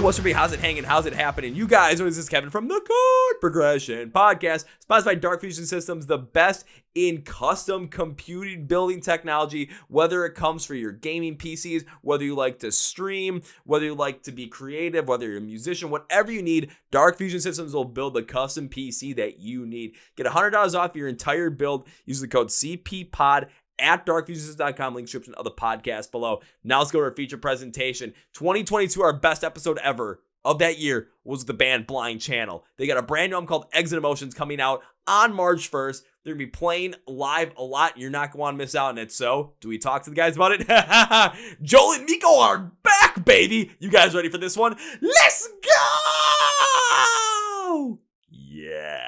what's up, how's it hanging? How's it happening? You guys, this is Kevin from the Chord Progression Podcast, sponsored by Dark Fusion Systems, the best in custom computing building technology, whether it comes for your gaming PCs, whether you like to stream, whether you like to be creative, whether you're a musician, whatever you need, Dark Fusion Systems will build the custom PC that you need. Get $100 off your entire build. Use the code CPPOD at darkfusions.com, link description of the podcast below. Now let's go to our feature presentation. 2022, our best episode ever of that year was the band Blind Channel. They got a brand new album called Exit Emotions coming out on March 1st. They're going to be playing live a lot. You're not going to want to miss out on it. So, do we talk to the guys about it? Joel and Miko are back, baby. You guys ready for this one? Let's go! Yeah.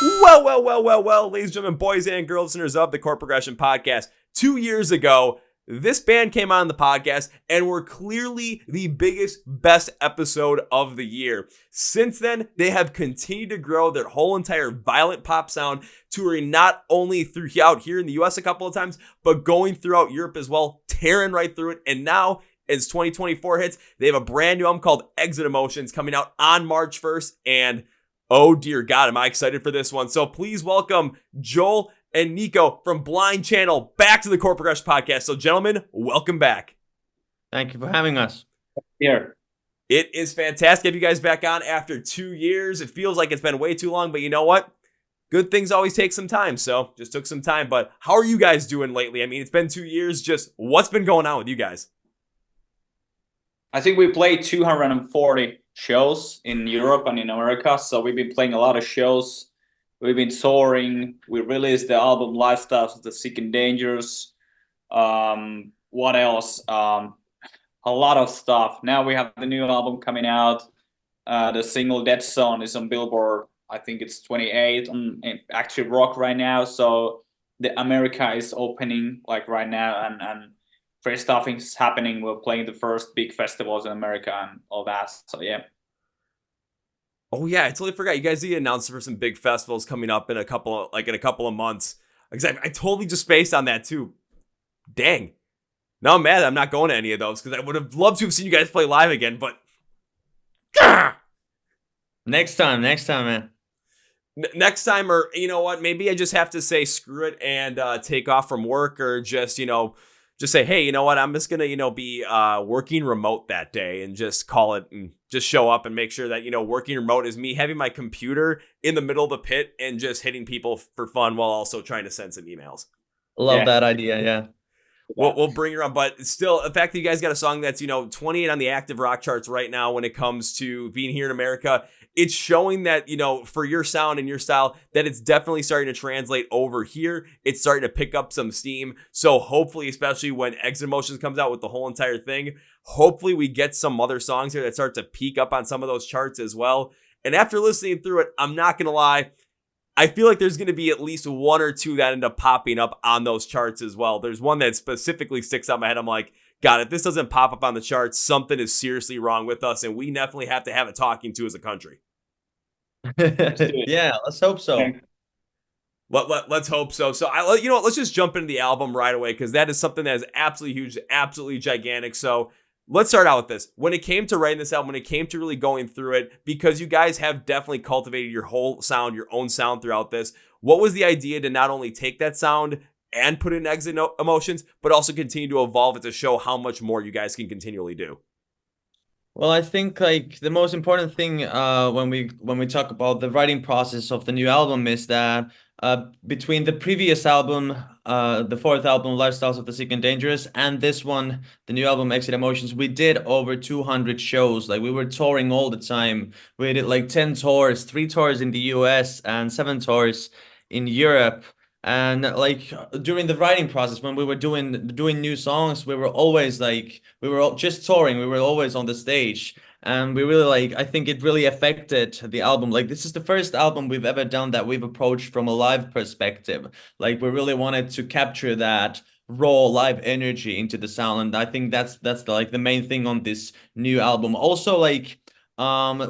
Well, ladies and gentlemen, boys and girls, listeners of the Chord Progression Podcast. 2 years ago, this band came on the podcast and were clearly the biggest, best episode of the year. Since then, they have continued to grow their whole entire violent pop sound, touring not only throughout here in the US a couple of times, but going throughout Europe as well, tearing right through it. And now, as 2024 hits, they have a brand new album called Exit Emotions coming out on March 1st. And oh dear God, am I excited for this one. So please welcome Joel and Miko from Blind Channel back to the Chord Progression Podcast. So gentlemen, welcome back. Thank you for having us. Here. It is fantastic to have you guys back on after 2 years. It feels like it's been way too long, but you know what? Good things always take some time. So just took some time. But how are you guys doing lately? I mean, it's been 2 years. Just what's been going on with you guys? I think we played 240 shows in Europe and in America. So we've been playing a lot of shows. We've been touring. We released the album Lifestyles of the Sick and Dangerous. What else? A lot of stuff. Now we have the new album coming out. The single Dead Zone is on Billboard. I think it's 28 on Active Rock right now. So the America is opening like right now, and great stuff is happening. We're playing the first big festivals in America and all that. So yeah. Oh yeah, I totally forgot. You guys announced for some big festivals coming up in a couple of months. Because I totally just spaced on that too. Dang. Now I'm mad I'm not going to any of those because I would have loved to have seen you guys play live again, but Next time, man. Next time, or you know what? Maybe I just have to say screw it and take off from work, or just just say, hey, you know what? I'm just gonna be working remote that day and just call it and just show up and make sure that working remote is me having my computer in the middle of the pit and just hitting people for fun while also trying to send some emails. Love that idea. Yeah. We'll bring it on, but still, the fact that you guys got a song that's 28 on the active rock charts right now when it comes to being here in America, it's showing that for your sound and your style that it's definitely starting to translate over here. It's starting to pick up some steam. So hopefully, especially when Exit Emotions comes out with the whole entire thing, hopefully we get some other songs here that start to peak up on some of those charts as well. And after listening through it, I'm not gonna lie, I feel like there's going to be at least one or two that end up popping up on those charts as well. There's one that specifically sticks out in my head. I'm like, God, if this doesn't pop up on the charts, something is seriously wrong with us, and we definitely have to have a talking to as a country. Yeah, let's hope so. Let's hope so. So let's just jump into the album right away because that is something that is absolutely huge, absolutely gigantic. So let's start out with this. When it came to writing this album, when it came to really going through it, because you guys have definitely cultivated your whole sound, your own sound throughout this, what was the idea to not only take that sound and put in Exit Emotions, but also continue to evolve it to show how much more you guys can continually do? Well, I think like the most important thing when we talk about the writing process of the new album is that between the previous album, the fourth album, Lifestyles of the Sick and Dangerous, and this one, the new album, Exit Emotions, we did over 200 shows. Like we were touring all the time. We did like 10 tours, 3 tours in the US and 7 tours in Europe. And like during the writing process, when we were doing new songs, we were always like, we were just touring. We were always on the stage. And we really I think it really affected the album. Like this is the first album we've ever done that we've approached from a live perspective. Like we really wanted to capture that raw live energy into the sound. And I think that's the main thing on this new album. Also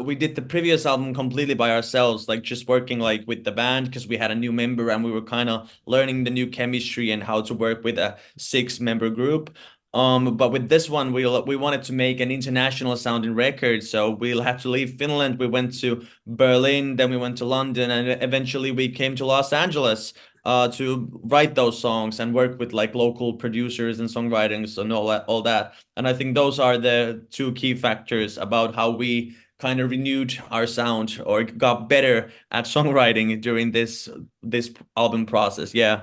we did the previous album completely by ourselves, like just working like with the band because we had a new member and we were kind of learning the new chemistry and how to work with a 6-member group. But with this one, we wanted to make an international sounding record, so we'll have to leave Finland. We went to Berlin, then we went to London, and eventually we came to Los Angeles to write those songs and work with like local producers and songwriters and all that. And I think those are the two key factors about how we kind of renewed our sound or got better at songwriting during this album process. Yeah.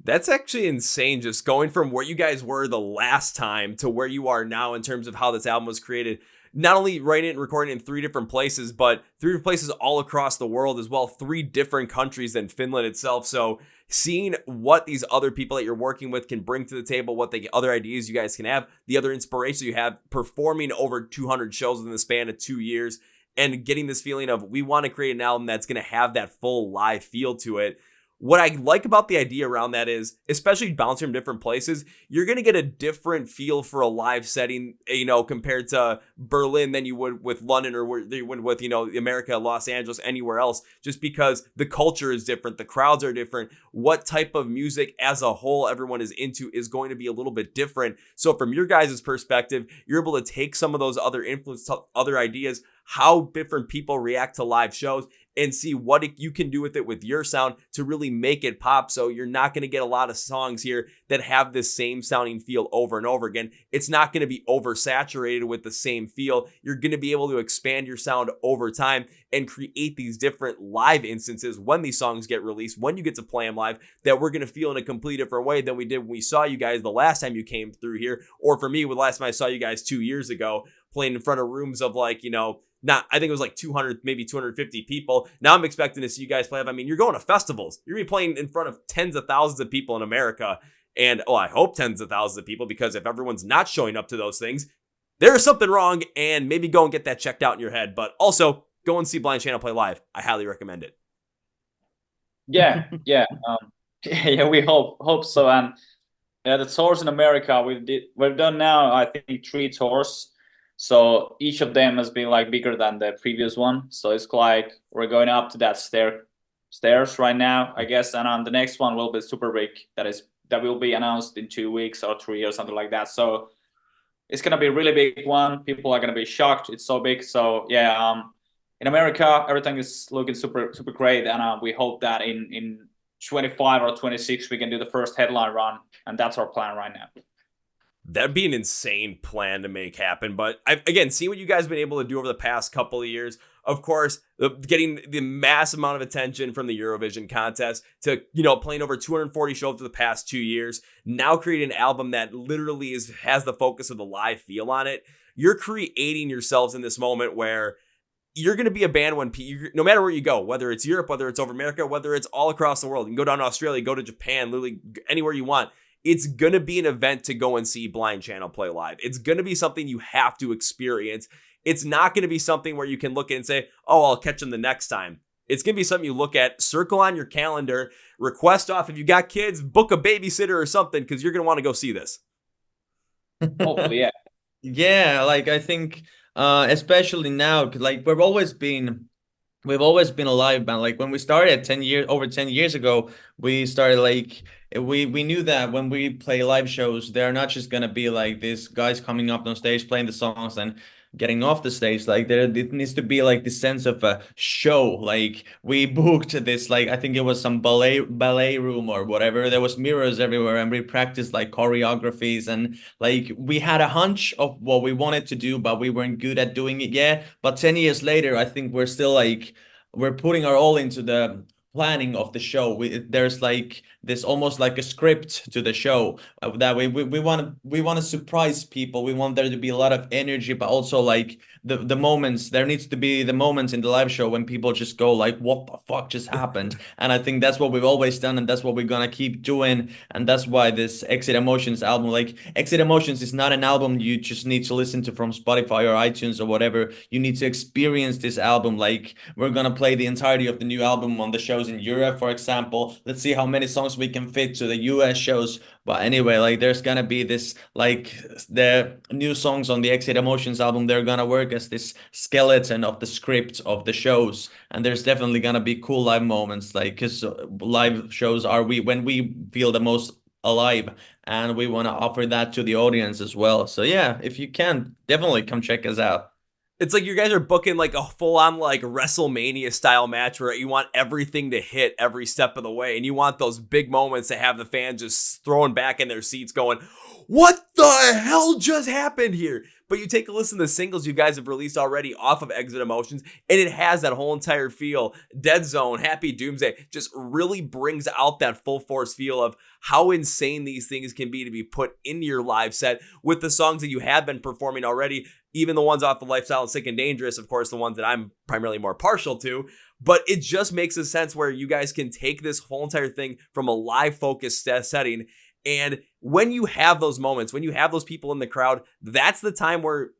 That's actually insane, just going from where you guys were the last time to where you are now in terms of how this album was created. Not only writing it and recording it in 3 different places, but 3 different places all across the world as well, 3 different countries than Finland itself. So seeing what these other people that you're working with can bring to the table, what the other ideas you guys can have, the other inspirations you have, performing over 200 shows in the span of 2 years, and getting this feeling of we want to create an album that's going to have that full live feel to it. What I like about the idea around that is, especially bouncing from different places, you're going to get a different feel for a live setting, compared to Berlin than you would with London or where you would with, America, Los Angeles, anywhere else, just because the culture is different. The crowds are different. What type of music as a whole everyone is into is going to be a little bit different. So from your guys' perspective, you're able to take some of those other influence, other ideas, how different people react to live shows, and see what you can do with it with your sound to really make it pop. So you're not going to get a lot of songs here that have this same sounding feel over and over again. It's not going to be oversaturated with the same feel. You're going to be able to expand your sound over time and create these different live instances when these songs get released, when you get to play them live, that we're going to feel in a completely different way than we did when we saw you guys the last time you came through here. Or for me, the last time I saw you guys 2 years ago, playing in front of rooms of I think it was like 200, maybe 250 people. Now I'm expecting to see you guys play. I mean, you're going to festivals. You're going to be playing in front of tens of thousands of people in America. And, I hope tens of thousands of people, because if everyone's not showing up to those things, there's something wrong, and maybe go and get that checked out in your head. But also, go and see Blind Channel play live. I highly recommend it. Yeah. Yeah, we hope so. And the tours in America, we've done now, I think, 3 tours. So each of them has been like bigger than the previous one. So it's like we're going up to that stairs right now, I guess. And the next one will be super big. That will be announced in 2 weeks or 3 or something like that. So it's gonna be a really big one. People are gonna be shocked. It's so big. So yeah, in America, everything is looking super great, and we hope that in 25 or 26 we can do the first headline run, and that's our plan right now. That'd be an insane plan to make happen. But again, seeing what you guys have been able to do over the past couple of years, of course, getting the massive amount of attention from the Eurovision contest to, playing over 240 shows for the past 2 years, now creating an album that literally has the focus of the live feel on it. You're creating yourselves in this moment where you're going to be a band when no matter where you go, whether it's Europe, whether it's over America, whether it's all across the world, you can go down to Australia, go to Japan, literally anywhere you want. It's going to be an event to go and see Blind Channel play live. It's going to be something you have to experience. It's not going to be something where you can look at and say, oh, I'll catch them the next time. It's going to be something you look at, circle on your calendar, request off if you got kids, book a babysitter or something, because you're going to want to go see this. Hopefully, yeah. Yeah, I think especially now, like we've always been a live band. Like when we started over 10 years ago, we started we knew that when we play live shows, they're not just gonna be like these guys coming up on stage playing the songs and getting off the stage. Like it needs to be like this sense of a show. Like we booked this, I think it was some ballet room or whatever. There was mirrors everywhere, and we practiced like choreographies, and we had a hunch of what we wanted to do, but we weren't good at doing it yet. But 10 years later, I think we're still we're putting our all into the planning of the show. There's this almost like a script to the show that we want to surprise people. We want there to be a lot of energy, but also the moments. There needs to be the moments in the live show when people just go what the fuck just happened? And I think that's what we've always done, and that's what we're gonna keep doing. And that's why this Exit Emotions album, Exit Emotions, is not an album you just need to listen to from Spotify or iTunes or whatever. You need to experience this album. We're gonna play the entirety of the new album on the shows in Europe, for example. Let's see how many songs we can fit to the US shows. But anyway, there's gonna be this the new songs on the Exit Emotions album, they're gonna work as this skeleton of the script of the shows. And there's definitely gonna be cool live moments, because live shows are when we feel the most alive, and we want to offer that to the audience as well. So yeah, if you can, definitely come check us out. It's like you guys are booking like a full-on like WrestleMania style match where you want everything to hit every step of the way, and you want those big moments to have the fans just throwing back in their seats going, what the hell just happened here? But you take a listen to the singles you guys have released already off of Exit Emotions, and it has that whole entire feel. Dead Zone, Happy Doomsday just really brings out that full force feel of how insane these things can be to be put into your live set with the songs that you have been performing already. Even the ones off the Lifestyle and Sick and Dangerous, of course, the ones that I'm primarily more partial to. But it just makes a sense where you guys can take this whole entire thing from a live focused setting. And when you have those moments, when you have those people in the crowd, that's the time where,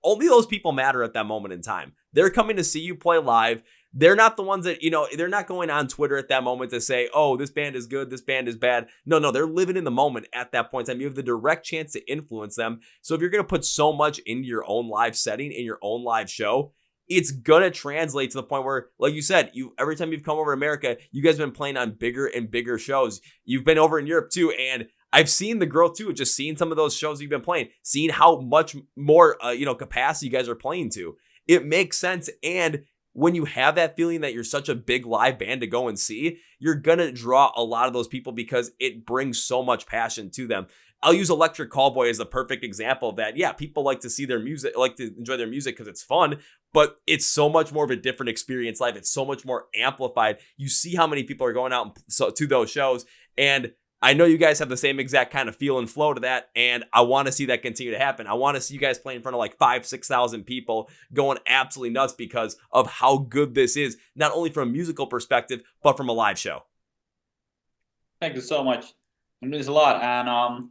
only those people matter at that moment in time. They're coming to see you play live. They're not the ones that, they're not going on Twitter at that moment to say, oh, this band is good, this band is bad. No, they're living in the moment at that point in time. You have the direct chance to influence them. So if you're going to put so much into your own live setting, in your own live show, it's going to translate to the point where, like you said, every time you've come over to America, you guys have been playing on bigger and bigger shows. You've been over in Europe too, and I've seen the growth too, just seeing some of those shows you've been playing, seeing how much more, capacity you guys are playing to. It makes sense. And when you have that feeling that you're such a big live band to go and see, you're going to draw a lot of those people because it brings so much passion to them. I'll use Electric Callboy as a perfect example of that. Yeah, people like to see their music, like to enjoy their music because it's fun, but it's so much more of a different experience live. It's so much more amplified. You see how many people are going out to those shows, and I know you guys have the same exact kind of feel and flow to that, and I want to see that continue to happen. I want to see you guys play in front of like 5,000-6,000 people going absolutely nuts because of how good this is, not only from a musical perspective, but from a live show. Thank you so much. It means a lot. And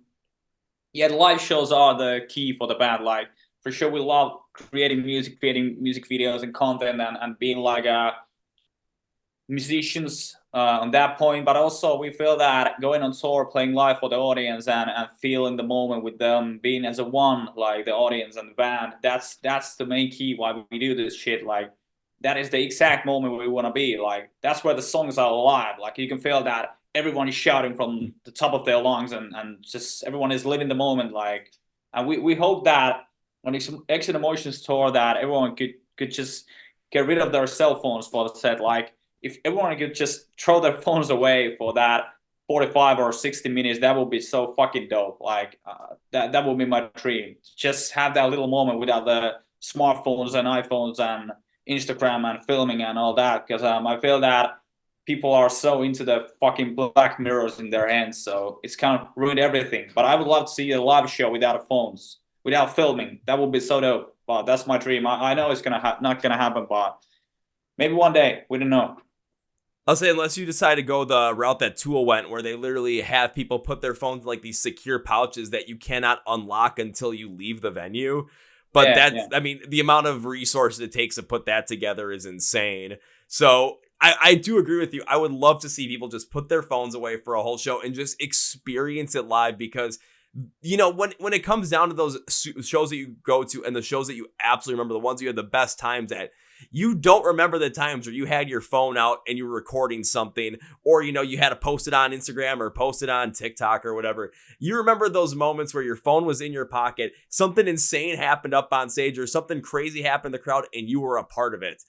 the live shows are the key for the band. Like, for sure, we love creating music videos and content and being like musicians on that point, but also we feel that going on tour, playing live for the audience and feeling the moment with them, being as a one, like the audience and the band, that's the main key why we do this shit. Like, that is the exact moment we want to be. Like, that's where the songs are alive. Like, you can feel that everyone is shouting from the top of their lungs and just everyone is living the moment. Like, and we hope that on Exit Emotions tour that everyone could just get rid of their cell phones for the set. Like, if everyone could just throw their phones away for that 45 or 60 minutes, that would be so fucking dope. Like, that would be my dream. Just have that little moment without the smartphones and iPhones and Instagram and filming and all that. Because I feel that people are so into the fucking black mirrors in their hands, so it's kind of ruined everything. But I would love to see a live show without phones, without filming. That would be so dope. But that's my dream. I know it's not gonna happen, but maybe one day. We don't know. I'll say, unless you decide to go the route that Tool went, where they literally have people put their phones in like these secure pouches that you cannot unlock until you leave the venue. But I mean, the amount of resources it takes to put that together is insane. So I do agree with you. I would love to see people just put their phones away for a whole show and just experience it live, because when it comes down to those shows that you go to and the shows that you absolutely remember, the ones you had the best times at, you don't remember the times where you had your phone out and you were recording something, or, you had to post it on Instagram or post it on TikTok or whatever. You remember those moments where your phone was in your pocket, something insane happened up on stage or something crazy happened in the crowd and you were a part of it.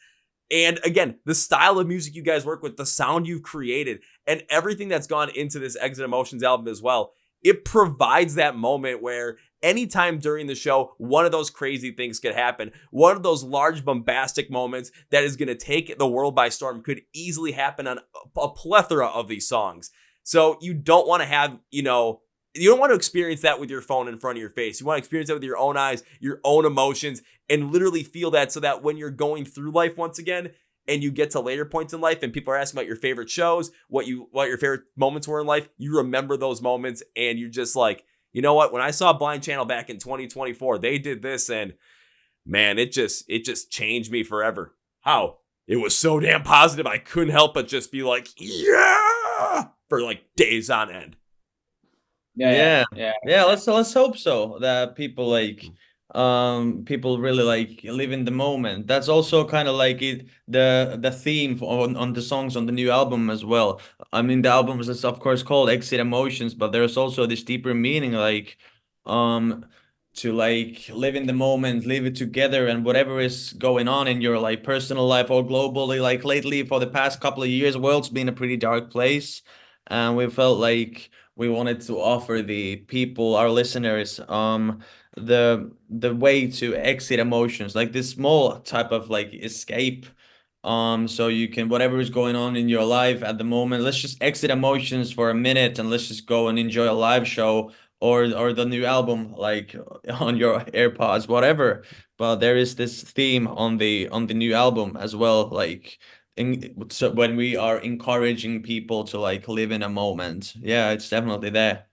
And again, the style of music you guys work with, the sound you've created, and everything that's gone into this Exit Emotions album as well, it provides that moment where anytime during the show, one of those crazy things could happen. One of those large bombastic moments that is going to take the world by storm could easily happen on a plethora of these songs. So you don't want to have, you don't want to experience that with your phone in front of your face. You want to experience that with your own eyes, your own emotions, and literally feel that, so that when you're going through life once again, and you get to later points in life and people are asking about your favorite shows, what your favorite moments were in life, you remember those moments and you're just like, you know what? When I saw Blind Channel back in 2024, they did this, and man, it just changed me forever. How? It was so damn positive. I couldn't help but just be like, yeah, for like days on end. Yeah. Let's hope so, that people like people really like live in the moment. That's also kind of like the theme on the songs on the new album as well. I mean, the album is of course called Exit Emotions, but there's also this deeper meaning, like um to like live in the moment, live it together, and whatever is going on in your like personal life or globally. Like lately, for the past couple of years, world's been a pretty dark place, and we felt like we wanted to offer the people, our listeners, the way to exit emotions, like this small type of like escape, so you can, whatever is going on in your life at the moment, let's just exit emotions for a minute and let's just go and enjoy a live show or the new album, like on your AirPods, whatever. But there is this theme on the new album as well, like so when we are encouraging people to like live in a moment, yeah, it's definitely there.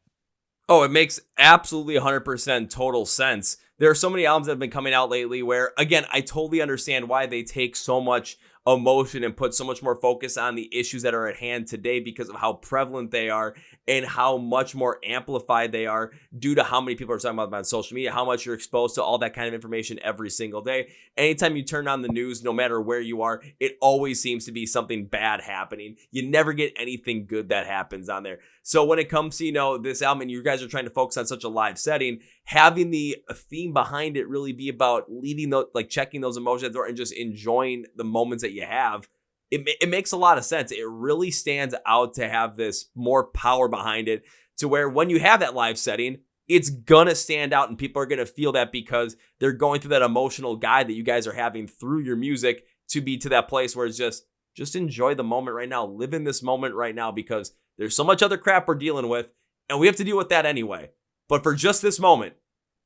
Oh, it makes absolutely 100% total sense. There are so many albums that have been coming out lately where, again, I totally understand why they take so much emotion and put so much more focus on the issues that are at hand today because of how prevalent they are and how much more amplified they are due to how many people are talking about them on social media, how much you're exposed to all that kind of information every single day. Anytime you turn on the news, no matter where you are, it always seems to be something bad happening. You never get anything good that happens on there. So when it comes to, this album, and you guys are trying to focus on such a live setting, having the theme behind it really be about leading those, like checking those emotions and just enjoying the moments that you have, it makes a lot of sense. It really stands out to have this more power behind it to where when you have that live setting, it's gonna stand out and people are gonna feel that because they're going through that emotional guide that you guys are having through your music to be to that place where it's just enjoy the moment right now, live in this moment right now, because there's so much other crap we're dealing with and we have to deal with that anyway. But for just this moment,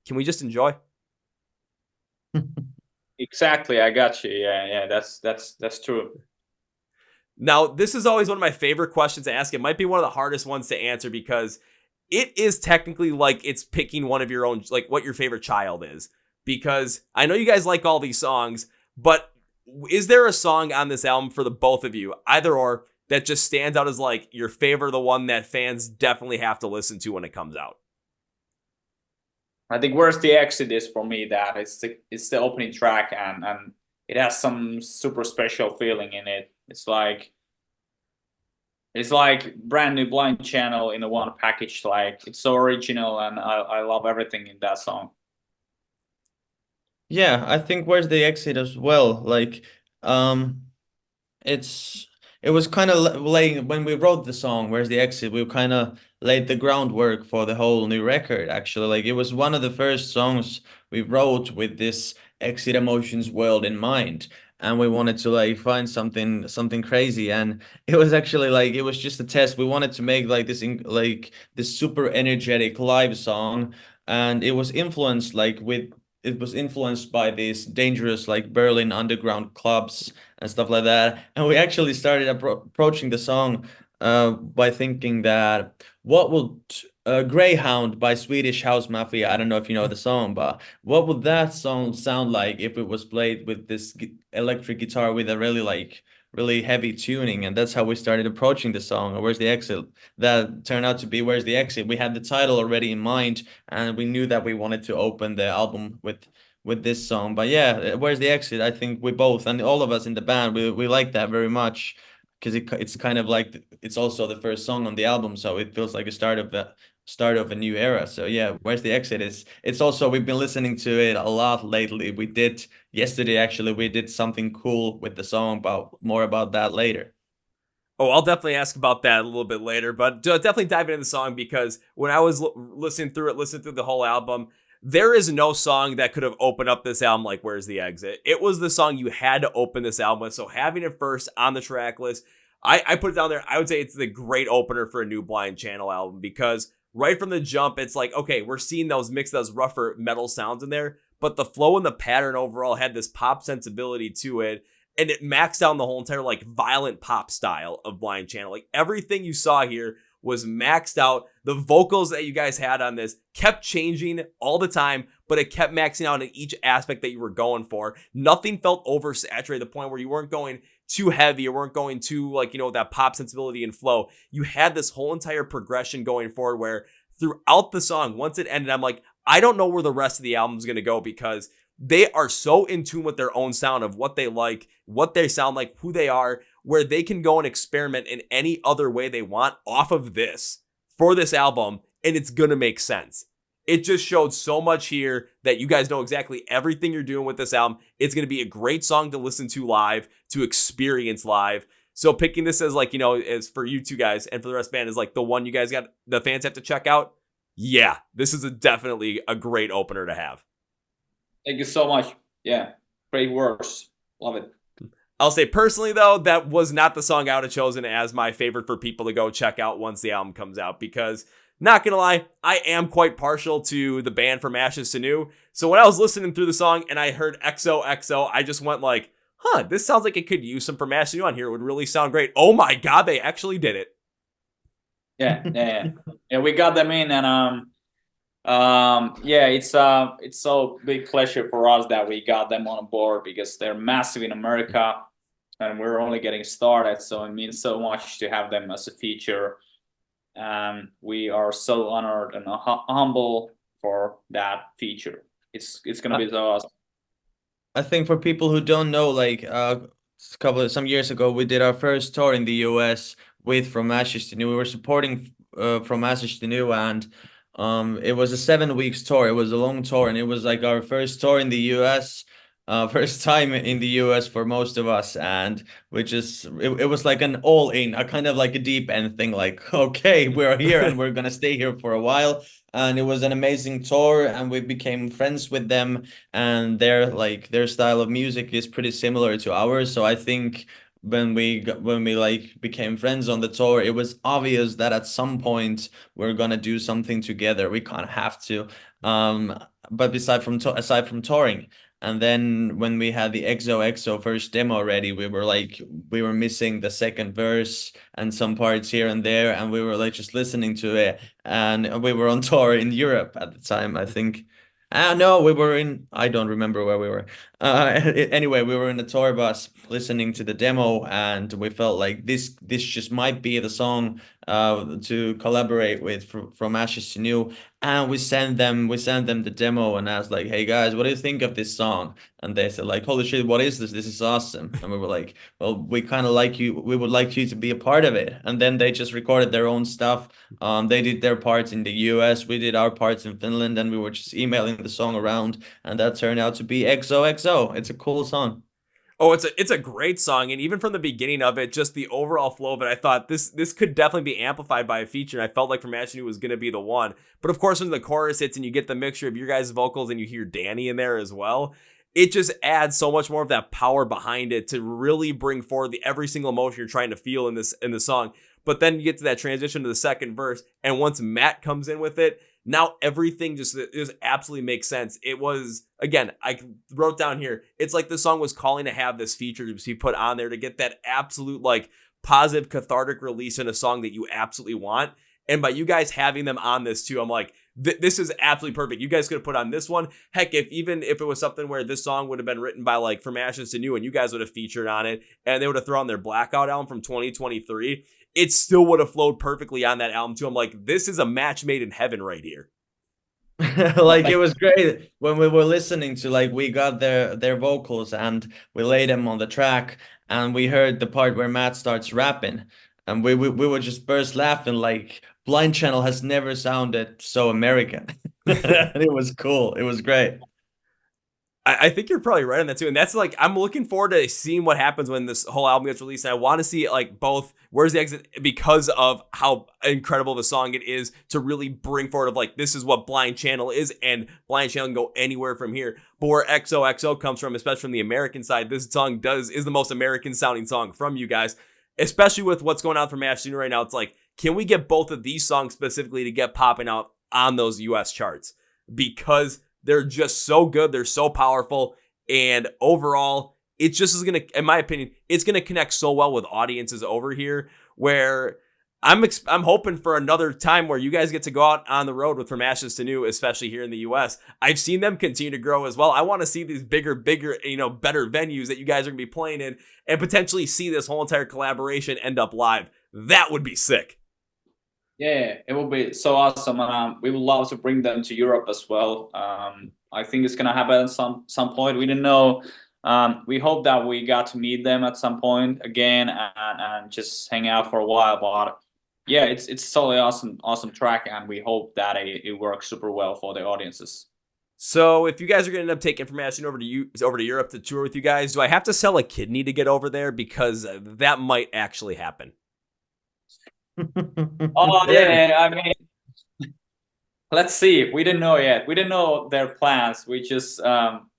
can we just enjoy? Exactly, I got you. Yeah, that's true. Now, this is always one of my favorite questions to ask. It might be one of the hardest ones to answer because it is technically like it's picking one of your own, like what your favorite child is. Because I know you guys like all these songs, but is there a song on this album for the both of you, either or, that just stands out as like your favorite, the one that fans definitely have to listen to when it comes out? I think Where's the Exit is for me that it's the opening track, and it has some super special feeling in it. It's like brand new Blind Channel in a one package. Like it's so original, and I love everything in that song. Yeah, I think Where's the Exit as well. Like, it's it was kind of laying when we wrote the song Where's the Exit, we kind of laid the groundwork for the whole new record actually. Like it was one of the first songs we wrote with this exit emotions world in mind, and we wanted to like find something crazy, and it was actually like it was just a test. We wanted to make like like this super energetic live song, and it was influenced by these dangerous like Berlin underground clubs and stuff like that. And we actually started approaching the song by thinking that what would Greyhound by Swedish House Mafia, I don't know if you know the song, but what would that song sound like if it was played with this electric guitar with a really heavy tuning? And that's how we started approaching the song, Where's the Exit? That turned out to be Where's the Exit. We had the title already in mind, and we knew that we wanted to open the album with this song. But yeah, Where's the Exit? I think we both, and all of us in the band, we like that very much because it's kind of like it's also the first song on the album, so it feels like a start of a new era. So yeah, Where's the Exit is, it's also, we've been listening to it a lot lately. We did yesterday actually, we did something cool with the song, but more about that later. Oh, I'll definitely ask about that a little bit later, but definitely dive into the song because when I was listening through the whole album, there is no song that could have opened up this album like Where's the Exit. It was the song you had to open this album with, so having it first on the track list, I put it down there. I would say it's the great opener for a new Blind Channel album because right from the jump, it's like, okay, we're seeing those rougher metal sounds in there, but the flow and the pattern overall had this pop sensibility to it. And it maxed out the whole entire like violent pop style of Blind Channel. Like everything you saw here was maxed out. The vocals that you guys had on this kept changing all the time, but it kept maxing out in each aspect that you were going for. Nothing felt oversaturated to the point where you weren't going too heavy or weren't going too like, that pop sensibility and flow. You had this whole entire progression going forward where throughout the song, once it ended, I'm like, I don't know where the rest of the album is going to go because they are so in tune with their own sound of what they like, what they sound like, who they are, where they can go and experiment in any other way they want off of this for this album, and it's going to make sense. It just showed so much here that you guys know exactly everything you're doing with this album. It's going to be a great song to listen to live, to experience live. So picking this as like, as for you two guys and for the rest of the band is like the one you guys got, the fans have to check out. Yeah, this is definitely a great opener to have. Thank you so much. Yeah, great words. Love it. I'll say personally, though, that was not the song I would have chosen as my favorite for people to go check out once the album comes out because, not gonna lie, I am quite partial to the band From Ashes to New. So when I was listening through the song and I heard XOXO, I just went like, this sounds like it could use some From Ashes to New on here. It would really sound great. Oh my God, they actually did it. Yeah. We got them in, and it's so big pleasure for us that we got them on board because they're massive in America, and we're only getting started. So it means so much to have them as a feature. We are so honored and humble for that feature. It's gonna be so awesome. I think for people who don't know, like some years ago, we did our first tour in the US with From Ashes to New. We were supporting From Ashes to New, and it was a 7 weeks tour. It was a long tour, and it was like our first tour in the US, first time in the US for most of us, and it was like an all in, a kind of like a deep end thing. Like, okay, we're here and we're gonna stay here for a while. And it was an amazing tour, and we became friends with them, and their style of music is pretty similar to ours. So I think when we like became friends on the tour, it was obvious that at some point we're gonna do something together. We kind of have to, but aside from touring. And then when we had the XOXO first demo ready, we were missing the second verse and some parts here and there, and we were like just listening to it. And we were on tour in Europe at the time, I think. No, I don't remember where we were. Anyway, we were in a tour bus listening to the demo, and we felt like this just might be the song to collaborate with From Ashes to New. And we sent them the demo and asked like, hey guys, what do you think of this song? And they said like, holy shit, what is this? This is awesome. And we were like, well, we kind of like you. We would like you to be a part of it. And then they just recorded their own stuff. They did their parts in the US. We did our parts in Finland, and we were just emailing the song around. And that turned out to be XOXO. It's a cool song. Oh, it's a great song, and even from the beginning of it, just the overall flow of it, I thought this could definitely be amplified by a feature, and I felt like From Ashes to New was going to be the one. But of course, when the chorus hits and you get the mixture of your guys' vocals and you hear Danny in there as well, it just adds so much more of that power behind it to really bring forward every single emotion you're trying to feel in the song. But then you get to that transition to the second verse, and once Matt comes in with it, now everything just absolutely makes sense. It was, again, I wrote down here, it's like the song was calling to have this feature to be put on there to get that absolute like positive cathartic release in a song that you absolutely want. And by you guys having them on this too, I'm like, this is absolutely perfect. You guys could have put on this one. Heck, even if it was something where this song would have been written by like From Ashes to New and you guys would have featured on it and they would have thrown their Blackout album from 2023, it still would have flowed perfectly on that album too. I'm like, this is a match made in heaven right here. Like it was great when we were listening to like we got their vocals and we laid them on the track and we heard the part where Matt starts rapping and we would just burst laughing like Blind Channel has never sounded so American. And it was cool. It was great. I think you're probably right on that too. And that's like, I'm looking forward to seeing what happens when this whole album gets released. And I want to see like both Where's the Exit because of how incredible the song it is to really bring forward of like, this is what Blind Channel is and Blind Channel can go anywhere from here. But where XOXO comes from, especially from the American side, this song is the most American sounding song from you guys, especially with what's going on from Ashes to New right now. It's like, can we get both of these songs specifically to get popping out on those US charts? Because they're just so good. They're so powerful. And overall, it just is going to, in my opinion, it's going to connect so well with audiences over here where I'm hoping for another time where you guys get to go out on the road with From Ashes to New, especially here in the US. I've seen them continue to grow as well. I want to see these bigger, better venues that you guys are going to be playing in and potentially see this whole entire collaboration end up live. That would be sick. Yeah, it will be so awesome. We would love to bring them to Europe as well. I think it's gonna happen at some point. We didn't know. We hope that we got to meet them at some point again and just hang out for a while. But yeah, it's totally awesome track, and we hope that it works super well for the audiences. So if you guys are going to end up taking From Ashton over to Europe to tour with you guys, do I have to sell a kidney to get over there? Because that might actually happen. Oh yeah, I mean, let's see. We didn't know yet. We didn't know their plans. We just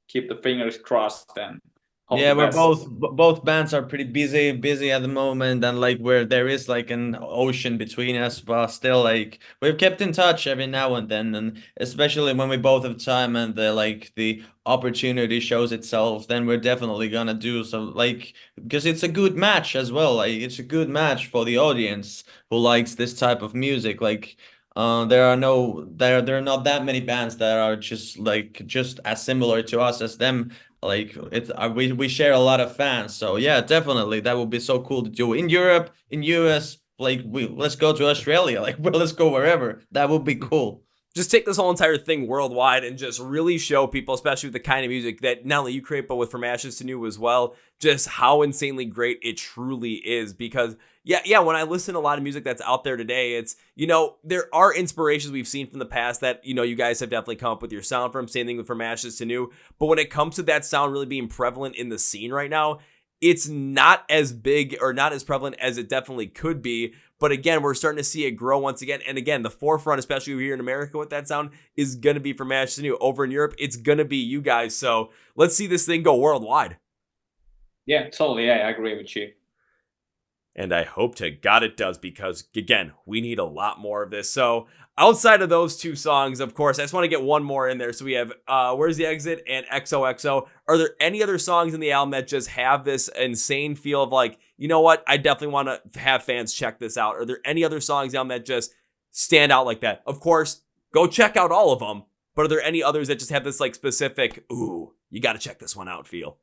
keep the fingers crossed and hope Yeah, the we're best. both bands are pretty busy at the moment, and like where there is like an ocean between us, but still like we've kept in touch every now and then, and especially when we both have time and the opportunity shows itself, then we're definitely gonna do so, like, because it's a good match as well. Like it's a good match for the audience who likes this type of music. Like there are not that many bands that are just as similar to us as them. Like it's we share a lot of fans, so yeah, definitely that would be so cool to do in Europe, in US. Like let's go to Australia, like well, let's go wherever. That would be cool. Just take this whole entire thing worldwide and just really show people, especially with the kind of music that not only you create, but with From Ashes to New as well, just how insanely great it truly is. Because yeah, when I listen to a lot of music that's out there today, it's, there are inspirations we've seen from the past that, you guys have definitely come up with your sound from. Same thing with From Ashes to New. But when it comes to that sound really being prevalent in the scene right now, it's not as big or not as prevalent as it definitely could be. But again, we're starting to see it grow once again. And again, the forefront, especially here in America with that sound, is going to be From Ashes to New. Over in Europe, it's going to be you guys. So let's see this thing go worldwide. Yeah, totally. Yeah, I agree with you. And I hope to God it does, because again, we need a lot more of this. So outside of those two songs, of course, I just want to get one more in there. So we have Where's the Exit and XOXO. Are there any other songs in the album that just have this insane feel of like, you know what, I definitely want to have fans check this out? Are there any other songs in the album that just stand out like that? Of course, go check out all of them. But are there any others that just have this like specific, ooh, you got to check this one out feel?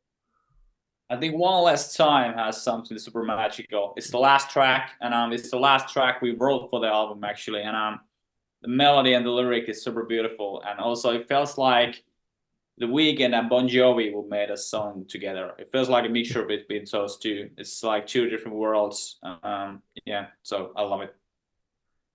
I think One Last Time has something super magical. It's the last track, and it's the last track we wrote for the album actually, and the melody and the lyric is super beautiful, and also it feels like The Weeknd and Bon Jovi who made a song together. It feels like a mixture between those two. It's like two different worlds. Yeah, so I love it.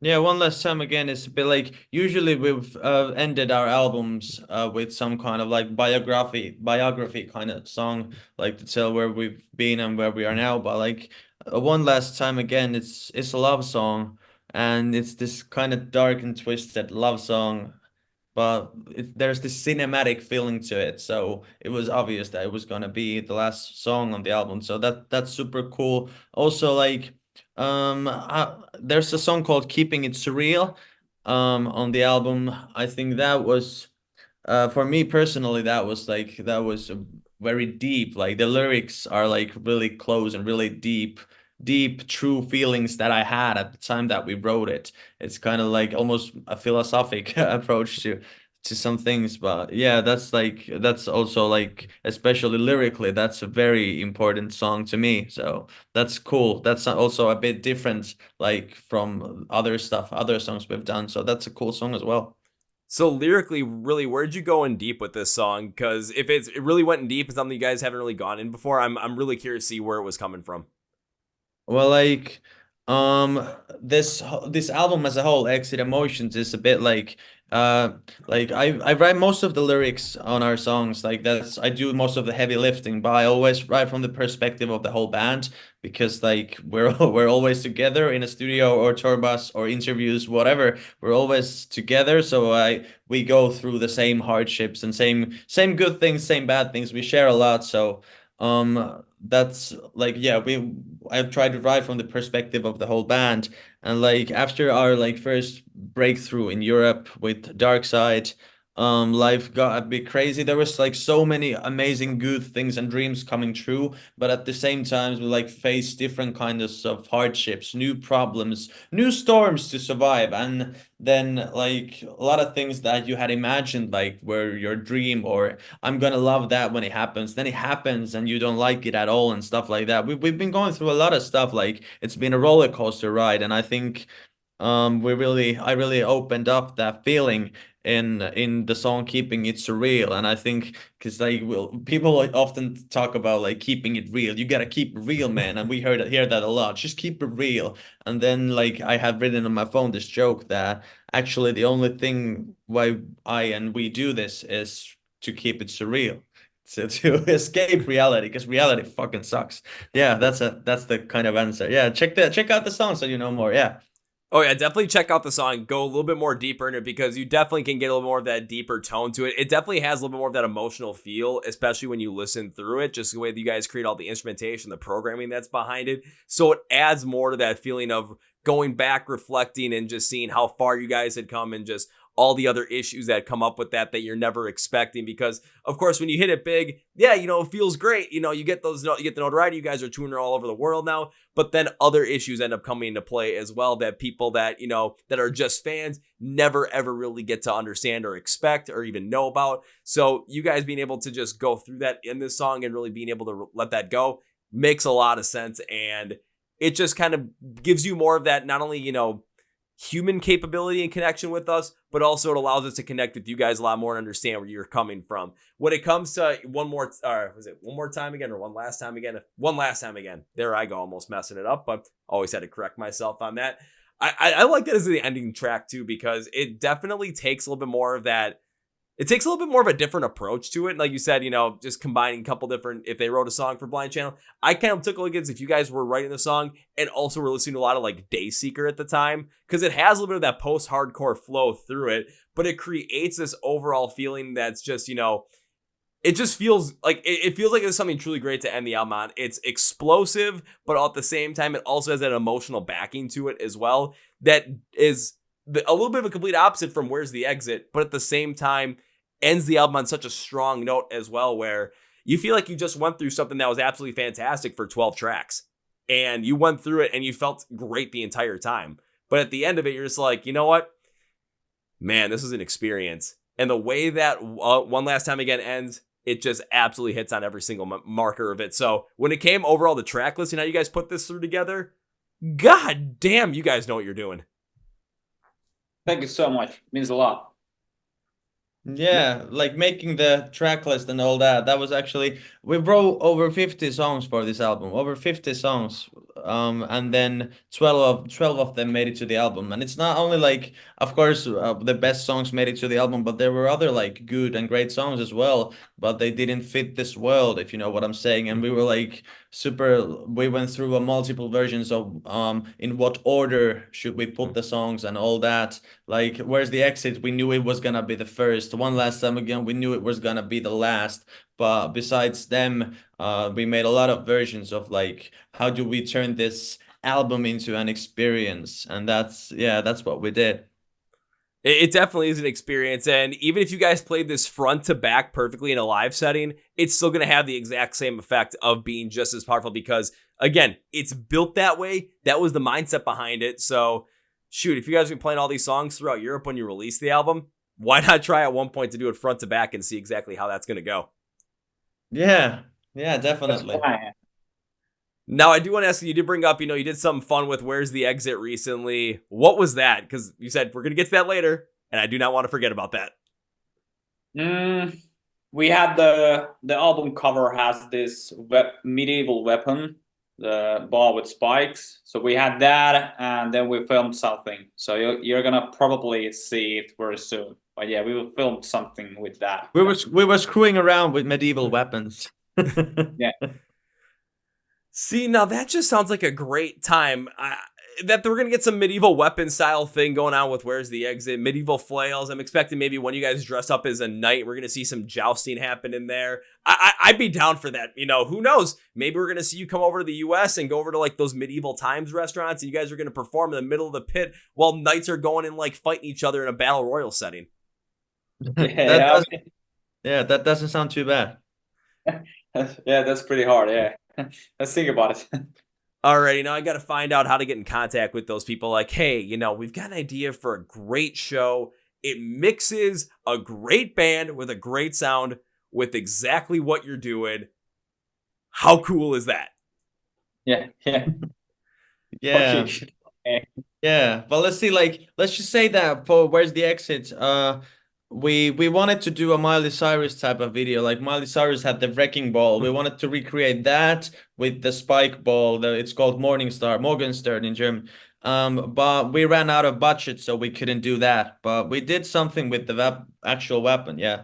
Yeah, One Last Time again is a bit like usually we've ended our albums with some kind of like biography kind of song, like to tell where we've been and where we are now. But like One Last Time again, it's a love song, and it's this kind of dark and twisted love song, but there's this cinematic feeling to it. So it was obvious that it was gonna be the last song on the album. So that's super cool. Also, like, there's a song called "Keeping It Surreal," on the album. I think that was, for me personally, that was very deep. Like the lyrics are like really close and really deep, true feelings that I had at the time that we wrote it. It's kind of like almost a philosophic approach to some things, but yeah, that's also like, especially lyrically, that's a very important song to me. So that's cool. That's also a bit different, like from other stuff, other songs we've done. So that's a cool song as well. So lyrically, really, where'd you go in deep with this song? Because if it really went in deep and something you guys haven't really gone in before, I'm really curious to see where it was coming from. Well, like, this album as a whole, Exit Emotions, is a bit like I write most of the lyrics on our songs. Like I do most of the heavy lifting, but I always write from the perspective of the whole band, because like we're always together in a studio or tour bus or interviews, whatever. We're always together, so we go through the same hardships and same good things, same bad things. We share a lot, so that's like, yeah, I've tried to write from the perspective of the whole band. And like after our like first breakthrough in Europe with Dark Side, life got a bit crazy. There was like so many amazing good things and dreams coming true, but at the same time we like faced different kinds of hardships, new problems, new storms to survive. And then like a lot of things that you had imagined like were your dream, or I'm gonna love that when it happens, then it happens and you don't like it at all and stuff like that. We've been going through a lot of stuff. Like it's been a roller coaster ride, and I think I really opened up that feeling in the song Keeping It Surreal. And I think because people often talk about like keeping it real, you gotta keep it real, man, and we hear that a lot, just keep it real. And then like I have written on my phone this joke that actually the only thing why I and we do this is to keep it surreal, to escape reality, because reality fucking sucks. Yeah, that's the kind of answer. Yeah, check out the song so you know more. Yeah. Oh yeah, definitely check out the song. Go a little bit more deeper in it because you definitely can get a little more of that deeper tone to it. It definitely has a little bit more of that emotional feel, especially when you listen through it, just the way that you guys create all the instrumentation, the programming that's behind it. So it adds more to that feeling of going back, reflecting, and just seeing how far you guys had come and just all the other issues that come up with that you're never expecting. Because of course, when you hit it big, yeah, it feels great. You get you get the notoriety. You guys are touring all over the world now. But then other issues end up coming into play as well that people that, that are just fans never ever really get to understand or expect or even know about. So you guys being able to just go through that in this song and really being able to let that go makes a lot of sense. And it just kind of gives you more of that, not only, human capability and connection with us, but also it allows us to connect with you guys a lot more and understand where you're coming from. When it comes to one more time again or one last time again? One last time again. There I go, almost messing it up, but always had to correct myself on that. I like that as the ending track too, because it definitely takes a little bit more of that. It takes a little bit more of a different approach to it. Like you said, just combining a couple different, if they wrote a song for Blind Channel, I kind of took a look at if you guys were writing the song and also were listening to a lot of like Dayseeker at the time, because it has a little bit of that post-hardcore flow through it, but it creates this overall feeling that's just, it just feels like, it feels like it's something truly great to end the album on. It's explosive, but at the same time, it also has that emotional backing to it as well. That is a little bit of a complete opposite from Where's the Exit, but at the same time ends the album on such a strong note as well, where you feel like you just went through something that was absolutely fantastic for 12 tracks and you went through it and you felt great the entire time. But at the end of it, you're just like, you know what, man, this is an experience. And the way that One Last Time Again ends, it just absolutely hits on every single marker of it. So when it came overall, the track list and how you guys put this through together, god damn, you guys know what you're doing. Thank you so much. It means a lot. Yeah, like making the track list and all that. That was actually, we wrote over 50 songs for this album, over 50 songs. And then 12 of them made it to the album. And it's not only like, of course, the best songs made it to the album, but there were other like good and great songs as well, but they didn't fit this world, if you know what I'm saying. And we were like we went through a multiple versions of in what order should we put the songs and all that. Like Where's the Exit, we knew it was gonna be the first. One Last Time Again, we knew it was gonna be the last. But besides them, we made a lot of versions of like, how do we turn this album into an experience? And that's what we did. It definitely is an experience. And even if you guys played this front to back perfectly in a live setting, it's still going to have the exact same effect of being just as powerful because, again, it's built that way. That was the mindset behind it. So, shoot, if you guys have been playing all these songs throughout Europe when you release the album, why not try at one point to do it front to back and see exactly how that's going to go? Yeah, definitely. Now, I do want to ask you did bring up, you did something fun with Where's the Exit recently. What was that? Because you said we're going to get to that later, and I do not want to forget about that. We had the album cover has this medieval weapon, the ball with spikes. So we had that, and then we filmed something. So you're going to probably see it very soon. But yeah, we will film something with that. We were screwing around with medieval weapons. Yeah. See, now that just sounds like a great time. That we're going to get some medieval weapon style thing going on with Where's the Exit, medieval flails. I'm expecting maybe when you guys dress up as a knight, we're going to see some jousting happen in there. I'd be down for that. Who knows? Maybe we're going to see you come over to the US and go over to like those medieval times restaurants and you guys are going to perform in the middle of the pit while knights are going and like fighting each other in a battle royal setting. That doesn't sound too bad. Yeah, that's pretty hard. Yeah. Let's think about it. Alrighty, now I got to find out how to get in contact with those people. Like, hey, we've got an idea for a great show. It mixes a great band with a great sound with exactly what you're doing. How cool is that? Yeah. Yeah. Okay. Yeah, but let's see, like, let's just say that for Where's the Exit? We wanted to do a Miley Cyrus type of video. Like Miley Cyrus had the wrecking ball. We wanted to recreate that with the spike ball. It's called Morgenstern in German. But we ran out of budget, so we couldn't do that. But we did something with the actual weapon. Yeah.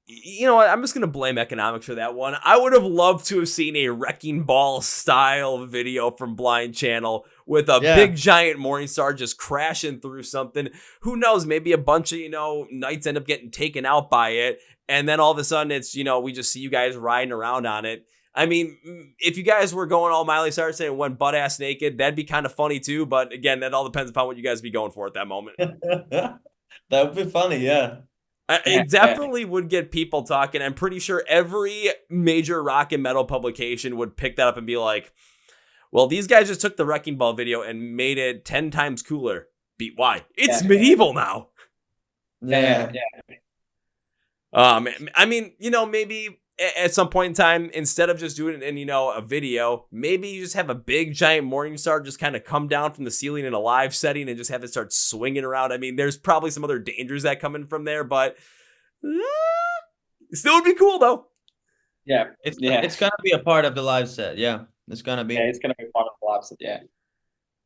You know what? I'm just going to blame economics for that one. I would have loved to have seen a wrecking ball style video from Blind Channel with a Yeah. big giant Morningstar just crashing through something. Who knows? Maybe a bunch of, knights end up getting taken out by it. And then all of a sudden it's, we just see you guys riding around on it. I mean, if you guys were going all Miley Cyrus and went butt ass naked, that'd be kind of funny too. But again, that all depends upon what you guys be going for at that moment. That would be funny, yeah. It definitely would get people talking. I'm pretty sure every major rock and metal publication would pick that up and be like, well, these guys just took the Wrecking Ball video and made it 10 times cooler. Why? It's medieval now. Yeah. I mean, maybe at some point in time, instead of just doing it in, a video, maybe you just have a big giant Morningstar just kind of come down from the ceiling in a live setting and just have it start swinging around. I mean, there's probably some other dangers that come in from there, but still would be cool though. Yeah. It's gonna be a part of the live set. Yeah. It's gonna be. Yeah, it's gonna be part of the live set, yeah.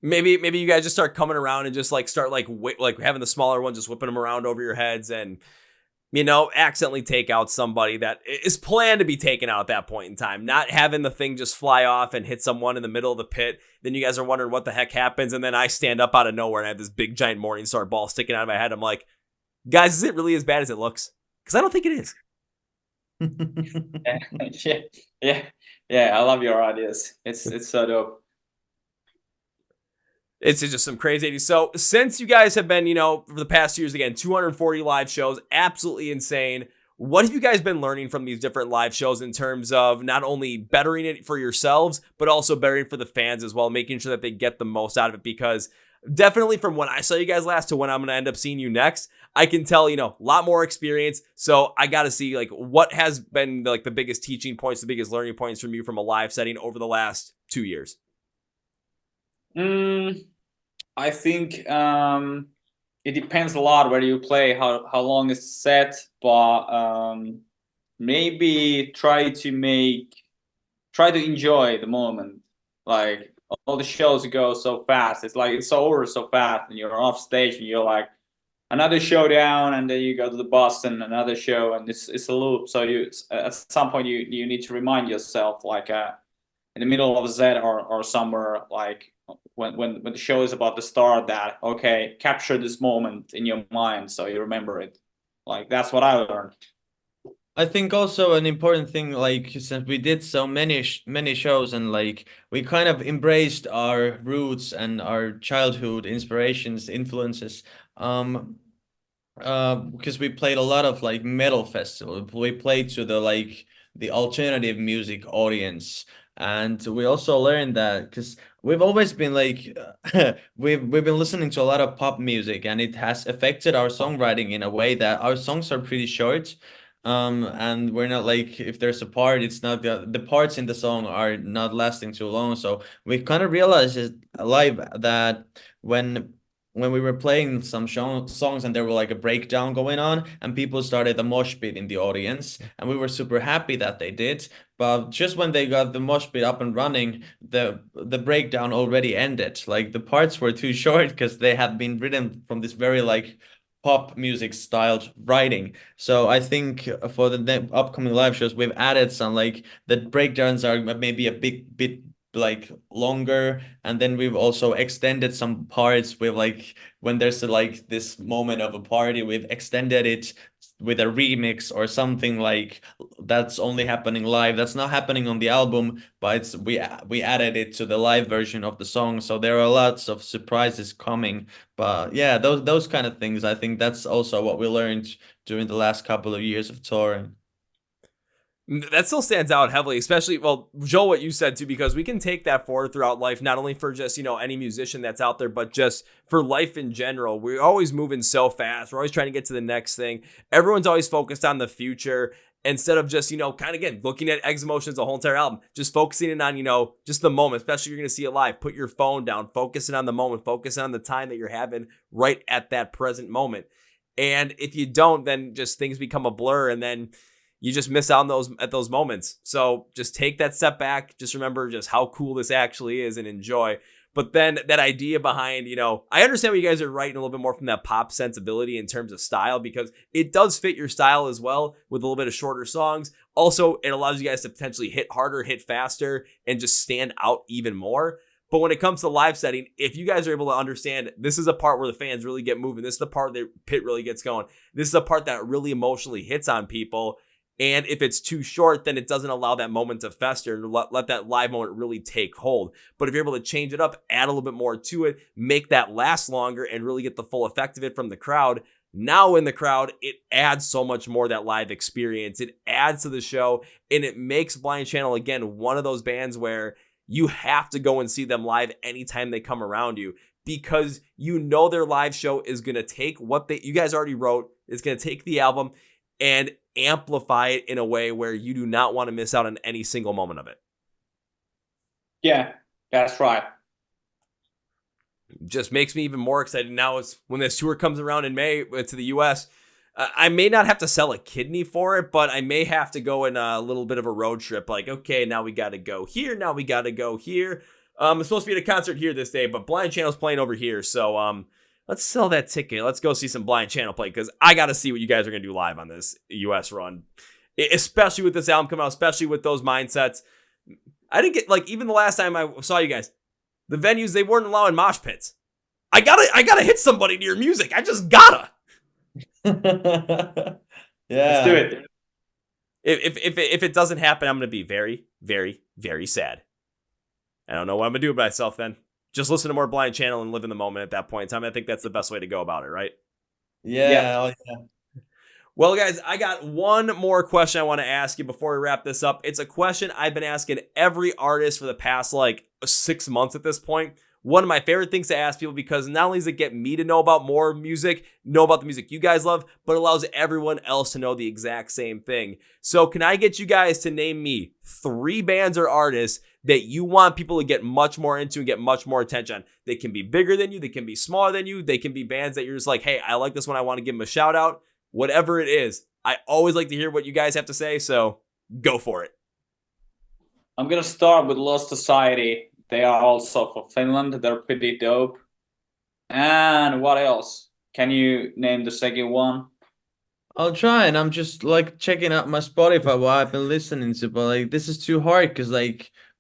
Maybe you guys just start coming around and just start having the smaller ones, just whipping them around over your heads and accidentally take out somebody that is planned to be taken out at that point in time. Not having the thing just fly off and hit someone in the middle of the pit. Then you guys are wondering what the heck happens. And then I stand up out of nowhere and I have this big giant Morningstar ball sticking out of my head. I'm like, guys, is it really as bad as it looks? Because I don't think it is. Yeah. I love your ideas. It's so dope. It's just some crazy 80s. So since you guys have been, for the past years, again, 240 live shows, absolutely insane. What have you guys been learning from these different live shows in terms of not only bettering it for yourselves, but also bettering for the fans as well, making sure that they get the most out of it? Because definitely from when I saw you guys last to when I'm going to end up seeing you next, I can tell, a lot more experience. So I got to see what has been the biggest teaching points, the biggest learning points from you from a live setting over the last 2 years. I think it depends a lot where you play, how long is the set, but maybe try to enjoy the moment. Like all the shows go so fast. It's over so fast, and you're off stage, and you're like another showdown, and then you go to the bus and another show, and it's a loop. So at some point you need to remind yourself, in the middle of a set or somewhere, when the show is about to start, that capture this moment in your mind so you remember it. That's what I learned. I think also an important thing, since we did so many shows and we kind of embraced our roots and our childhood inspirations, influences, because we played a lot of metal festivals. We played to the alternative music audience. And we also learned that because we've always been we've been listening to a lot of pop music, and it has affected our songwriting in a way that our songs are pretty short. And we're not if there's a part, it's not the parts in the song are not lasting too long. So we kind of realized live that when we were playing some songs and there were a breakdown going on and people started a mosh pit in the audience, and we were super happy that they did. But just when they got the mosh pit up and running, the breakdown already ended. The parts were too short because they had been written from this very pop music styled writing. So I think for the upcoming live shows, we've added some the breakdowns are maybe a bit longer, and then we've also extended some parts with when there's this moment of a party, we've extended it with a remix or something that's only happening live, that's not happening on the album, but we added it to the live version of the song. So there are lots of surprises coming. But yeah, those kind of things, I think that's also what we learned during the last couple of years of touring. That still stands out heavily, especially, Joel, what you said too, because we can take that forward throughout life, not only for just, any musician that's out there, but just for life in general. We're always moving so fast. We're always trying to get to the next thing. Everyone's always focused on the future. instead of just, kind of again, looking at Eggs Emotions, the whole entire album, just focusing in on, just the moment, especially if you're going to see it live. Put your phone down, focusing on the moment, focusing on the time that you're having right at that present moment. And if you don't, then just things become a blur, and then you just miss out on those moments. So just take that step back. Just remember just how cool this actually is and enjoy. But then that idea behind, I understand what you guys are writing a little bit more from that pop sensibility in terms of style, because it does fit your style as well with a little bit of shorter songs. Also, it allows you guys to potentially hit harder, hit faster, and just stand out even more. But when it comes to live setting, if you guys are able to understand, this is a part where the fans really get moving. This is the part that Pit really gets going. This is the part that really emotionally hits on people. And if it's too short, then it doesn't allow that moment to fester and let that live moment really take hold. But if you're able to change it up, add a little bit more to it, make that last longer, and really get the full effect of it from the crowd, now in the crowd, it adds so much more that live experience. It adds to the show, and it makes Blind Channel, again, one of those bands where you have to go and see them live anytime they come around you, because their live show is going to take what you guys already wrote. It's going to take the album and amplify it in a way where you do not want to miss out on any single moment of it. Yeah, that's right. Just makes me even more excited now. Is when this tour comes around in May to the US. I may not have to sell a kidney for it, but I may have to go in a little bit of a road trip. Like, okay, now we got to go here. Now we got to go here. I'm supposed to be at a concert here this day, but Blind Channel's playing over here. So let's sell that ticket. Let's go see some Blind Channel play, because I got to see what you guys are going to do live on this US run, especially with this album coming out, especially with those mindsets. I didn't get, even the last time I saw you guys, the venues, they weren't allowing mosh pits. I gotta hit somebody to your music. I just gotta. Yeah. Let's do it. If it doesn't happen, I'm gonna be very, very, very sad. I don't know what I'm gonna do with myself then. Just listen to more Blind Channel and live in the moment at that point in time. I think that's the best way to go about it, right? Yeah. Oh, yeah. Well, guys, I got one more question I want to ask you before we wrap this up. It's a question I've been asking every artist for the past 6 months at this point. One of my favorite things to ask people, because not only does it get me to know about more music, know about the music you guys love, but it allows everyone else to know the exact same thing. So can I get you guys to name me 3 bands or artists that you want people to get much more into and get much more attention on? They can be bigger than you. They can be smaller than you. They can be bands that you're just like, hey, I like this one. I want to give them a shout out. Whatever it is, I always like to hear what you guys have to say. So go for it. I'm going to start with Lost Society. They are also from Finland. They're pretty dope. And what else? Can you name the second one? I'll try, and I'm just checking out my Spotify what I've been listening to, but this is too hard because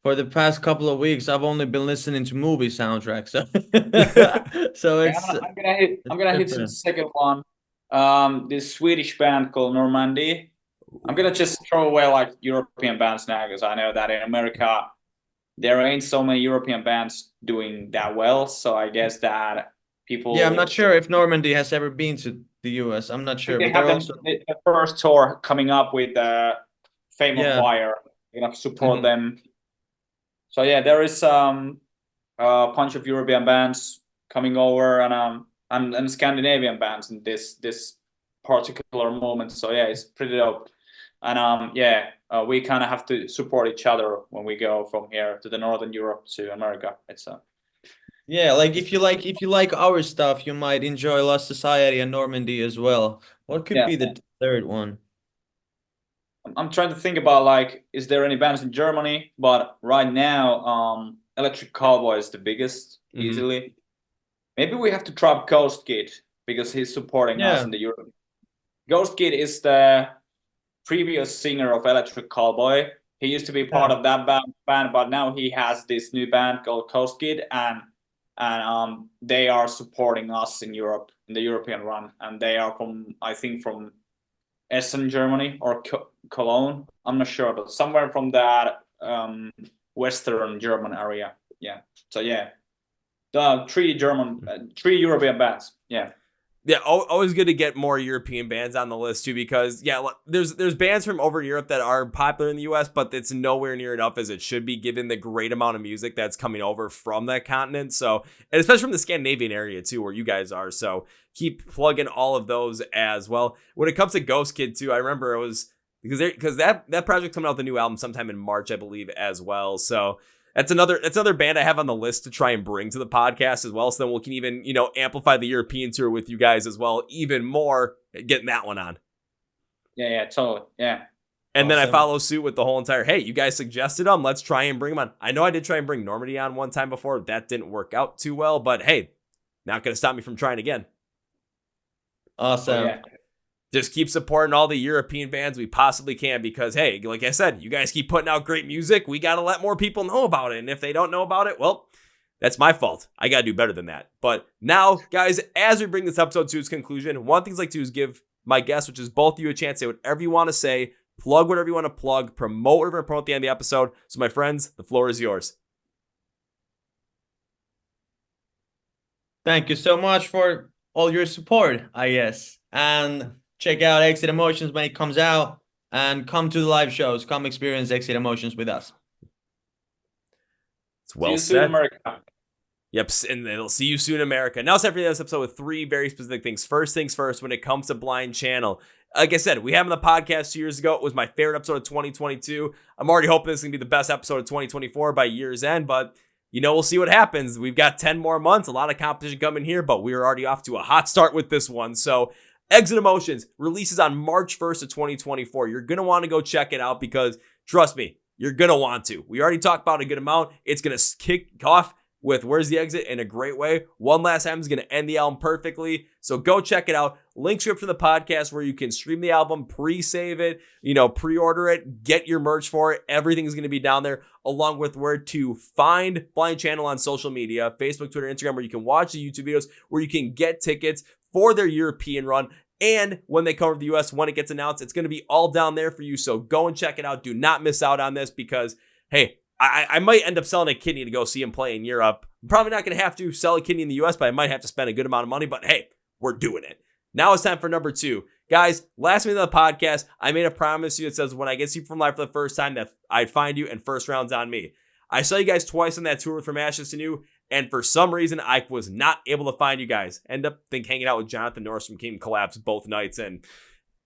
for the past couple of weeks I've only been listening to movie soundtracks. So it's I'm gonna hit the second one. This Swedish band called Normandy. I'm gonna just throw away European bands now, because I know that in America there ain't so many European bands doing that well. So I guess that people. Yeah, I'm not sure if Normandy has ever been to the US. I'm not sure. They But have the first tour coming up with Fame on Fire. You're gonna support them. So yeah, there is a bunch of European bands coming over, and Scandinavian bands in this particular moment. So yeah, it's pretty dope. And we kind of have to support each other when we go from here to the Northern Europe to America. It's yeah, if you like our stuff, you might enjoy Lost Society and Normandy as well. What could be the third one? I'm trying to think about is there any bands in Germany? But right now, Electric Cowboy is the biggest easily. Maybe we have to drop Ghost Kid, because he's supporting us in the Europe. Ghost Kid is the previous singer of Electric Cowboy. He used to be part of that band, but now he has this new band called Ghost Kid, and they are supporting us in Europe, in the European run, and they are from Essen, Germany, or Cologne. I'm not sure, but somewhere from that Western German area. Yeah. So yeah, the 3 European bands. Yeah. Yeah, always good to get more European bands on the list too, because there's bands from over in Europe that are popular in the US, but it's nowhere near enough as it should be, given the great amount of music that's coming over from that continent. So, and especially from the Scandinavian area too, where you guys are. So keep plugging all of those as well. When it comes to Ghost Kid too, I remember it was because that project coming out the new album sometime in March, I believe, as well. So that's another band I have on the list to try and bring to the podcast as well. So then we can even, amplify the European tour with you guys as well, even more, getting that one on. Yeah, totally. Yeah. And then I follow suit with the whole entire, hey, you guys suggested them, let's try and bring them on. I know I did try and bring Normandy on one time before. That didn't work out too well, but hey, not going to stop me from trying again. Awesome. Yeah. Just keep supporting all the European bands we possibly can because, hey, like I said, you guys keep putting out great music. We got to let more people know about it. And if they don't know about it, well, that's my fault. I got to do better than that. But now, guys, as we bring this episode to its conclusion, one thing I'd like to do is give my guests, which is both of you, a chance to say whatever you want to say, plug whatever you want to plug, promote whatever you promote at the end of the episode. So, my friends, the floor is yours. Thank you so much for all your support, I guess. And check out Exit Emotions when it comes out and come to the live shows. Come experience Exit Emotions with us. It's well See you soon, said. America. Yep, and they'll see you soon, America. Now it's time for this episode with 3 very specific things. First things first, when it comes to Blind Channel. Like I said, we had him on the podcast 2 years ago. It was my favorite episode of 2022. I'm already hoping this is going to be the best episode of 2024 by year's end, but we'll see what happens. We've got 10 more months, a lot of competition coming here, but we're already off to a hot start with this one. So Exit Emotions releases on March 1st of 2024. You're going to want to go check it out because, trust me, you're going to want to. We already talked about a good amount. It's going to kick off with Where's the Exit in a great way. One Last Time is going to end the album perfectly. So go check it out. Link script for the podcast where you can stream the album, pre-save it, pre-order it, get your merch for it. Everything's going to be down there, along with where to find Blind Channel on social media, Facebook, Twitter, Instagram, where you can watch the YouTube videos, where you can get tickets for their European run. And when they come to the US, when it gets announced, it's going to be all down there for you. So go and check it out. Do not miss out on this because, hey, I might end up selling a kidney to go see him play in Europe. I'm probably not going to have to sell a kidney in the US, but I might have to spend a good amount of money. But hey, we're doing it. Now it's time for number 2. Guys, last minute of the podcast, I made a promise to you that says when I get to you from live for the first time that I'd find you and first round's on me. I saw you guys twice on that tour From Ashes to New, and for some reason, I was not able to find you guys. End up hanging out with Jonathan Norris from Kingdom Collapse both nights, and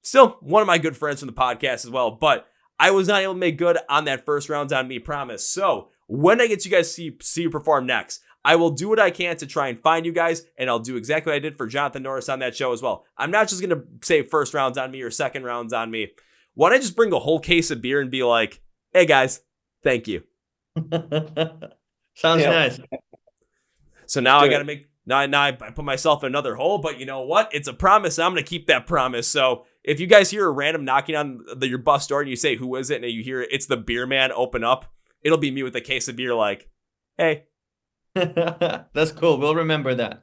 still one of my good friends from the podcast as well. But I was not able to make good on that first round's on me promise. So when I get you guys see you perform next, I will do what I can to try and find you guys, and I'll do exactly what I did for Jonathan Norris on that show as well. I'm not just going to say first rounds on me or second rounds on me. Why don't I just bring a whole case of beer and be like, hey guys, thank you. Sounds nice. So now I got to make, now I put myself in another hole, but you know what? It's a promise. I'm going to keep that promise. So if you guys hear a random knocking on your bus door and you say, who is it? And you hear it's the beer man open up, it'll be me with a case of beer like, hey. That's cool. We'll remember that.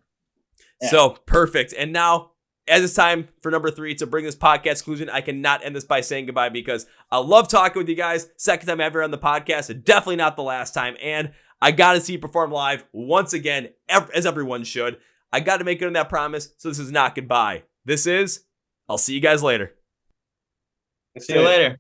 Yeah. So perfect. And now, as it's time for number 3 to bring this podcast conclusion, I cannot end this by saying goodbye because I love talking with you guys. Second time ever on the podcast, definitely not the last time. And I got to see you perform live once again, as everyone should. I got to make good on that promise. So this is not goodbye. This is, I'll see you guys later. See you later.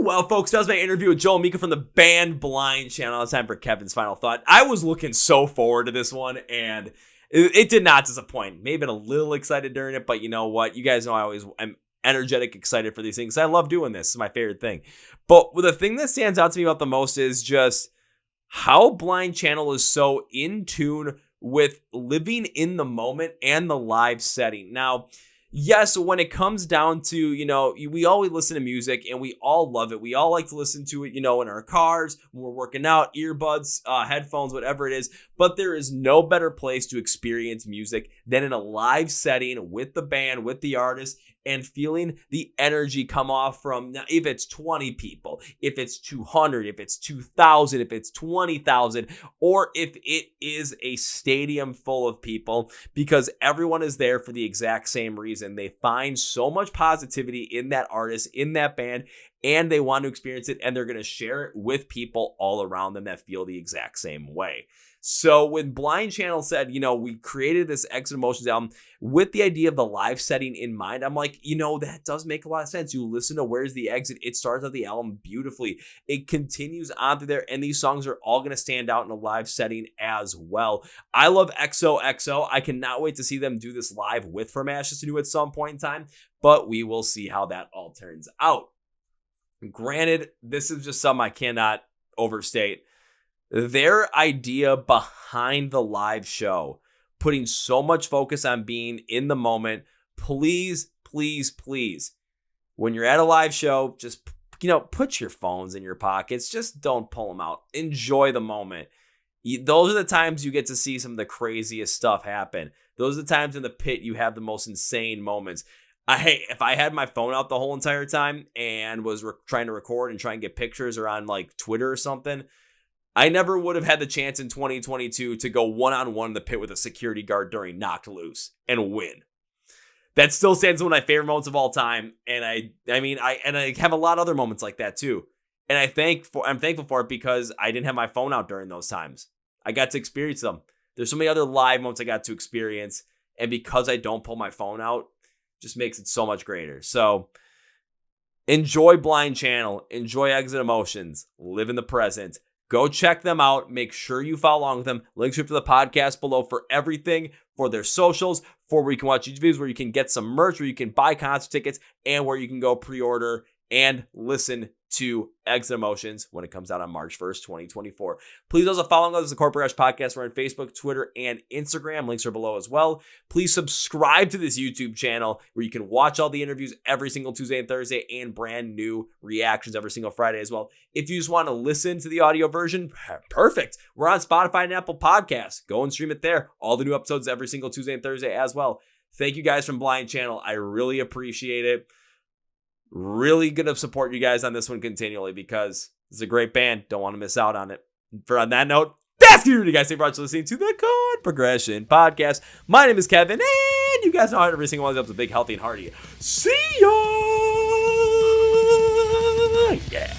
Well, folks, that was my interview with Joel and Miko from the band Blind Channel. It's time for Kevin's final thought. I was looking so forward to this one, and it did not disappoint. Maybe been a little excited during it, but you know what? You guys know I'm energetic, excited for these things. I love doing this. It's my favorite thing. But the thing that stands out to me about the most is just how Blind Channel is so in tune with living in the moment and the live setting. Now, yes, when it comes down to, we always listen to music and we all love it. We all like to listen to it, in our cars, when we're working out, earbuds, headphones, whatever it is. But there is no better place to experience music than in a live setting with the band, with the artist, and feeling the energy come off from, now, if it's 20 people, if it's 200, if it's 2,000, if it's 20,000, or if it is a stadium full of people, because everyone is there for the exact same reason. They find so much positivity in that artist, in that band, and they want to experience it, and they're going to share it with people all around them that feel the exact same way. So when Blind Channel said, we created this Exit Emotions album with the idea of the live setting in mind, I'm like, that does make a lot of sense. You listen to Where's the Exit? It starts out the album beautifully. It continues on through there, and these songs are all going to stand out in a live setting as well. I love XOXO. I cannot wait to see them do this live with From Ashes to New at some point in time, but we will see how that all turns out. Granted, this is just something I cannot overstate. Their idea behind the live show, putting so much focus on being in the moment. Please, please, please, when you're at a live show, just, put your phones in your pockets. Just don't pull them out. Enjoy the moment. Those are the times you get to see some of the craziest stuff happen. Those are the times in the pit you have the most insane moments. If I had my phone out the whole entire time and was trying to record and try and get pictures or on like Twitter or something, I never would have had the chance in 2022 to go one-on-one in the pit with a security guard during Knocked Loose and win. That still stands as one of my favorite moments of all time. And I have a lot of other moments like that too. And I'm thankful for it because I didn't have my phone out during those times. I got to experience them. There's so many other live moments I got to experience. And because I don't pull my phone out, just makes it so much greater. So enjoy Blind Channel. Enjoy Exit Emotions. Live in the present. Go check them out. Make sure you follow along with them. Links to the podcast below for everything, for their socials, for where you can watch YouTube videos, where you can get some merch, where you can buy concert tickets, and where you can go pre-order and listen to Exit Emotions when it comes out on March 1st, 2024. Please also follow us at the Chord Progression Podcast. We're on Facebook, Twitter, and Instagram. Links are below as well. Please subscribe to this YouTube channel where you can watch all the interviews every single Tuesday and Thursday and brand new reactions every single Friday as well. If you just want to listen to the audio version, perfect. We're on Spotify and Apple Podcasts. Go and stream it there. All the new episodes every single Tuesday and Thursday as well. Thank you guys from Blind Channel. I really appreciate it. Really gonna support you guys on this one continually because it's a great band. Don't want to miss out on it. On that note, that's you guys. Thank you for listening to the Chord Progression Podcast. My name is Kevin, and you guys know how every single one of them is big, healthy, and hearty. See ya! Yeah.